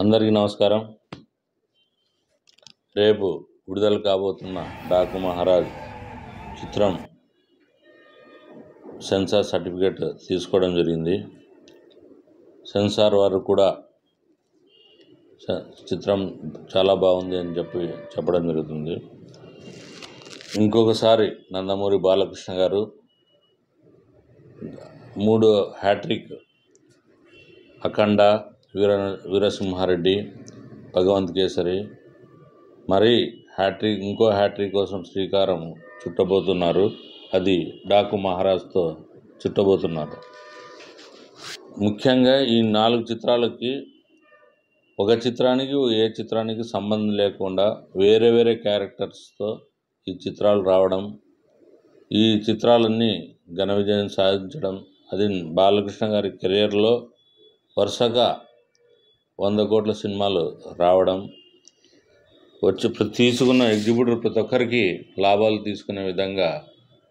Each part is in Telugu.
అందరికీ నమస్కారం. రేపు విడుదల కాబోతున్న డాకు మహారాజ్ చిత్రం సెన్సార్ సర్టిఫికేట్ తీసుకోవడం జరిగింది. సెన్సార్ వారు కూడా చిత్రం చాలా బాగుంది అని చెప్పడం జరుగుతుంది. ఇంకొకసారి నందమూరి బాలకృష్ణ గారు 3 హ్యాట్రిక్ అఖండ, వీరసింహారెడ్డి, భగవంత్ కేసరి, మరి ఇంకో హ్యాట్రిక్ కోసం శ్రీకారం చుట్టబోతున్నారు. అది డాకు మహారాజ్తో చుట్టబోతున్నారు. ముఖ్యంగా ఈ 4 చిత్రాలకి ఒక చిత్రానికి ఏ చిత్రానికి సంబంధం లేకుండా వేరే వేరే క్యారెక్టర్స్తో ఈ చిత్రాలు రావడం, ఈ చిత్రాలన్నీ ఘన విజయం సాధించడం, అది బాలకృష్ణ గారి కెరియర్లో వరుసగా 100 కోట్ల సినిమాలు రావడం, తీసుకున్న ఎగ్జిబిటర్ ప్రతి ఒక్కరికి లాభాలు తీసుకునే విధంగా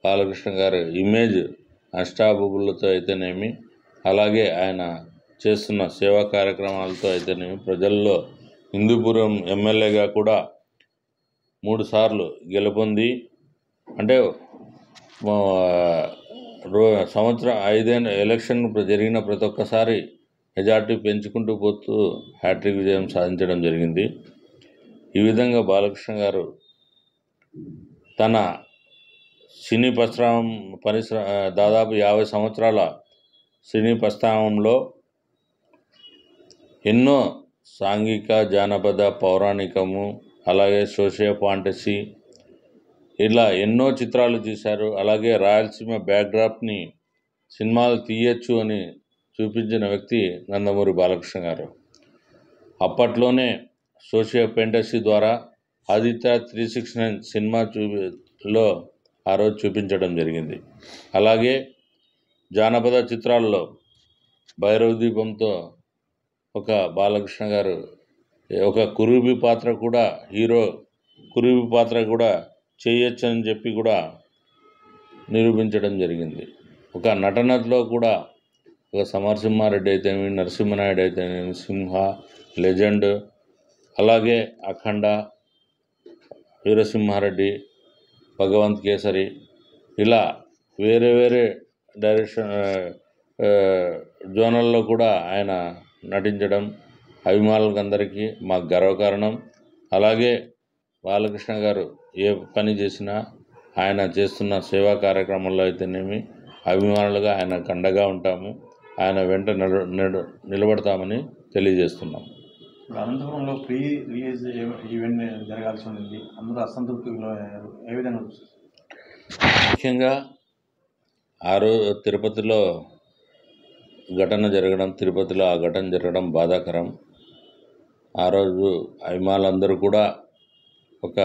బాలకృష్ణ గారి ఇమేజ్ అన్స్టాపబుల్తో అయితేనేమి, అలాగే ఆయన చేస్తున్న సేవా కార్యక్రమాలతో అయితేనేమి, ప్రజల్లో హిందూపురం ఎమ్మెల్యేగా కూడా 3 సార్లు గెలుపొంది, అంటే సంవత్సరం 5 ఎలక్షన్ జరిగిన ప్రతి ఒక్కసారి మెజార్టీ పెంచుకుంటూ పోతూ హ్యాట్రిక్ విజయం సాధించడం జరిగింది. ఈ విధంగా బాలకృష్ణ గారు తన సినీ దాదాపు 50 సంవత్సరాల సినీ ప్రస్థానంలో ఎన్నో సాంఘిక, జానపద, పౌరాణికము, అలాగే సోషియో ఫాంటసీ, ఇలా ఎన్నో చిత్రాలు తీశారు. అలాగే రాయలసీమ బ్యాక్డ్రాప్ని సినిమాలు తీయచ్చు అని చూపించిన వ్యక్తి నందమూరి బాలకృష్ణ గారు. అప్పట్లోనే సోషియో ఫాంటసీ ద్వారా ఆదిత్య 369 సినిమాలో ఆ రోజు చూపించడం జరిగింది. అలాగే జానపద చిత్రాల్లో భైరవ దీపంతో ఒక బాలకృష్ణ గారు ఒక కురూపి పాత్ర కూడా చేయొచ్చు అని చెప్పి కూడా నిరూపించడం జరిగింది. ఒక నటనలో కూడా ఒక సమరసింహారెడ్డి అయితేనేమి, నరసింహనాయుడు అయితేనేమి, సింహ, లెజెండ్, అలాగే అఖండ, వీరసింహారెడ్డి, భగవంత్ కేసరి, ఇలా వేరే వేరే జోనల్లో కూడా ఆయన నటించడం అభిమానులకు అందరికీ మాకు గర్వకారణం. అలాగే బాలకృష్ణ గారు ఏ పని చేసినా, ఆయన చేస్తున్న సేవా కార్యక్రమంలో అయితేనేమి, అభిమానులుగా ఆయనకు అండగా ఉంటాము, ఆయన వెంట నిలబడతామని తెలియజేస్తున్నాం. అనంతపురంలో ప్రీ రిలీజ్ ఈవెంట్ జరగాల్సి ఉంది, అందరూ అసంతృప్తిలో ఏ విధంగా? ముఖ్యంగా ఆ రోజు తిరుపతిలో ఆ ఘటన జరగడం బాధాకరం. ఆ రోజు అభిమానులందరూ కూడా ఒక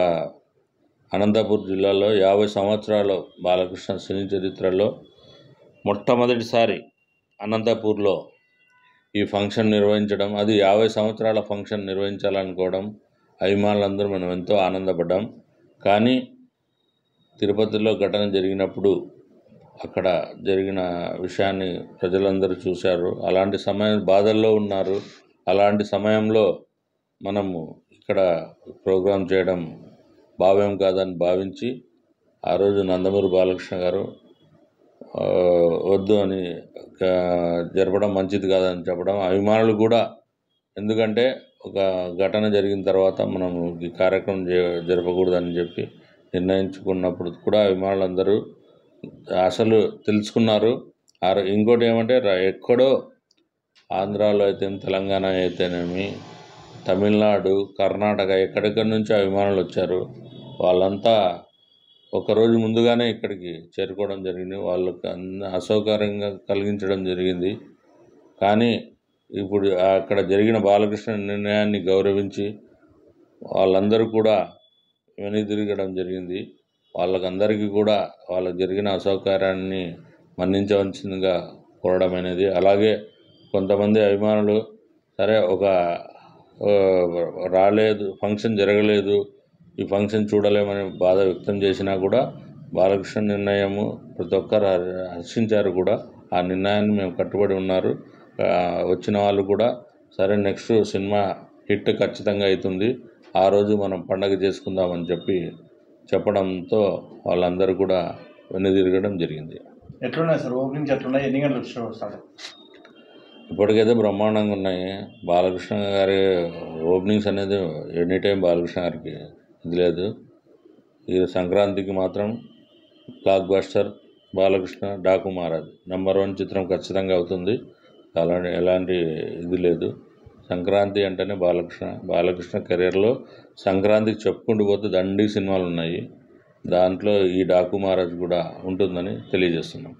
అనంతపురం జిల్లాలో 50 సంవత్సరాల బాలకృష్ణ సినీ చరిత్రలో మొట్టమొదటిసారి అనంతపూర్లో ఈ ఫంక్షన్ నిర్వహించడం, అది 50 సంవత్సరాల ఫంక్షన్ నిర్వహించాలనుకోవడం, అభిమానులందరూ మనం ఎంతో ఆనందపడ్డాం. కానీ తిరుపతిలో ఘటన జరిగినప్పుడు అక్కడ జరిగిన విషయాన్ని ప్రజలందరూ చూశారు. అలాంటి బాధల్లో ఉన్నారు. అలాంటి సమయంలో మనము ఇక్కడ ప్రోగ్రాం చేయడం భావ్యం కాదని భావించి ఆ రోజు నందమూరి బాలకృష్ణ గారు వద్దు అని జరపడం మంచిది కాదని చెప్పడం, అభిమానులు కూడా, ఎందుకంటే ఒక ఘటన జరిగిన తర్వాత మనము ఈ కార్యక్రమం జరపకూడదని చెప్పి నిర్ణయించుకున్నప్పుడు కూడా అభిమానులందరూ అసలు తెలుసుకున్నారు. ఇంకోటి ఏమంటే, ఎక్కడో ఆంధ్రాలో అయితేనేమి, తెలంగాణ అయితేనేమి, తమిళనాడు, కర్ణాటక, ఎక్కడెక్కడి నుంచి అభిమానులు వచ్చారు. వాళ్ళంతా ఒకరోజు ముందుగానే ఇక్కడికి చేరుకోవడం జరిగింది. వాళ్ళకి అసౌకర్యంగా కలిగించడం జరిగింది. కానీ ఇప్పుడు అక్కడ జరిగిన బాలకృష్ణ నిర్ణయాన్ని గౌరవించి వాళ్ళందరూ కూడా వెనుదిరగడం జరిగింది. వాళ్ళకందరికీ కూడా వాళ్ళకి జరిగిన అసౌకర్యాన్ని మన్నించవలసిందిగా కోరడం అనేది. అలాగే కొంతమంది అభిమానులు సరే రాలేదు, ఫంక్షన్ జరగలేదు, ఈ ఫంక్షన్ చూడలేమని బాధ వ్యక్తం చేసినా కూడా బాలకృష్ణ నిర్ణయము ప్రతి ఒక్కరు హర్షించారు కూడా. ఆ నిర్ణయాన్ని మేము కట్టుబడి ఉన్నారు. వచ్చిన వాళ్ళు కూడా సరే నెక్స్ట్ సినిమా హిట్ ఖచ్చితంగా అవుతుంది, ఆ రోజు మనం పండగ చేసుకుందామని చెప్పడంతో వాళ్ళందరూ కూడా వెనుదిరగడం జరిగింది. ఎట్లున్నాయి సార్ ఓపెనింగ్స్ ఎట్లున్నాయి, ఎన్ని గంటలకు షో స్టార్ట్? ఇప్పటికైతే బ్రహ్మాండంగా ఉన్నాయి. బాలకృష్ణ గారి ఓపెనింగ్స్ అనేది ఎనీ టైం బాలకృష్ణ గారికి ఇది లేదు. ఈ సంక్రాంతికి మాత్రం బ్లాక్ బస్టర్ బాలకృష్ణ డాకు మహారాజ్ #1 చిత్రం ఖచ్చితంగా అవుతుంది. ఎలాంటి ఇది లేదు. సంక్రాంతి అంటేనే బాలకృష్ణ కెరీర్లో సంక్రాంతికి చెప్పుకుంటూ పోతే దండి సినిమాలు ఉన్నాయి. దాంట్లో ఈ డాకు మహారాజ్ కూడా ఉంటుందని తెలియజేస్తున్నాం.